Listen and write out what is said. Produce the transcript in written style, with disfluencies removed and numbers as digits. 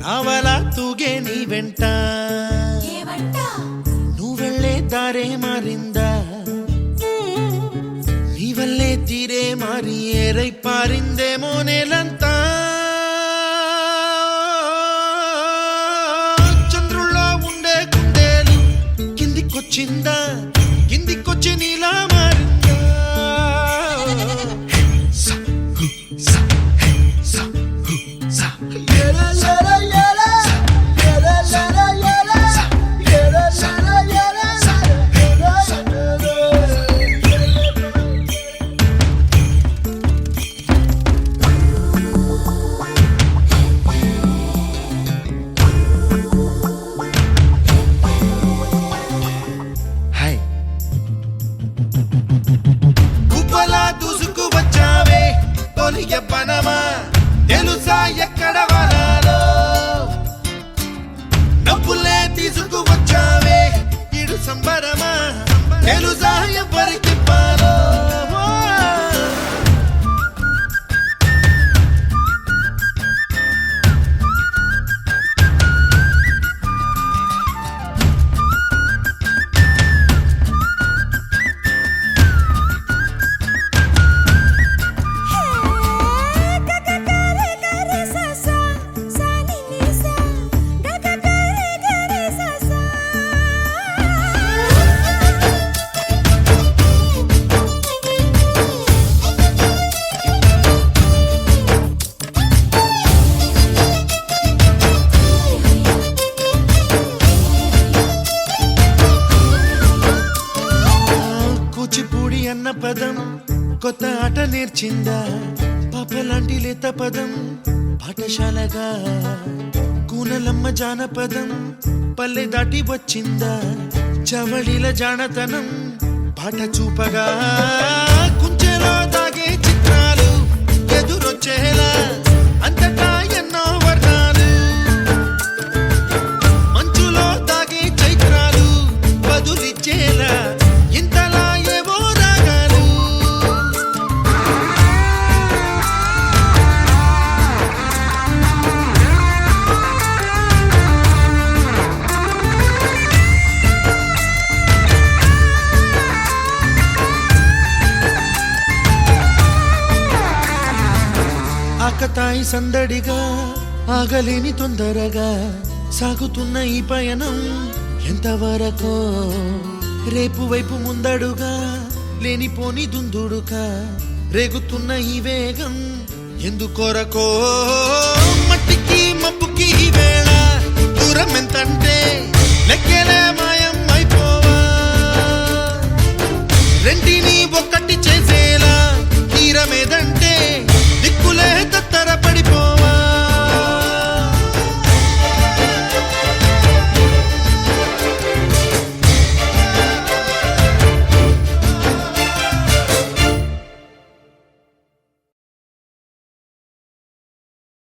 నావలా తూగే నీ వెంట నువ్వెళ్ళే దారే మారిందా నీ వల్లే తీరే మారి ఏరై పారిందేమో నేలంతా చంద్రుల్లో ఉండే గుండెలు కిందికొచ్చిందా కిందికొచ్చి నీలా మారిందా తెలుసా ఎక్కడ వరాలో డబ్బులే తీసుకువచ్చావే ఇడు సంబరమా తెలుసా ఎవరికి పాలో కూచిపూడి అన్న పదం కొత్త ఆట నేర్చిందా పాపలాంటి లేత పదం పాఠశాలగా కూనలమ్మ జానపదం పల్లె దాటి వచ్చిందా చవళిల జానతనం పాట చూపగా కుంచెలో దాగే చిత్రాలు ఎదురొచ్చేలా అంతటా ఎన్నో వర్ణాలు మంచులో దాగే చైత్రాలు బదులిచ్చేలా ఇంతలా ఏవో రాగాలు ఆకతాయి సందడిగా ఆగలేని తొందరగా సాగుతున్న ఈ పయనం ఎంతవరకో రేపు వైపు ముందడుగా లేనిపోని దుందుడుగా రేగుతున్న ఈ వేగం ఎందుకొరకో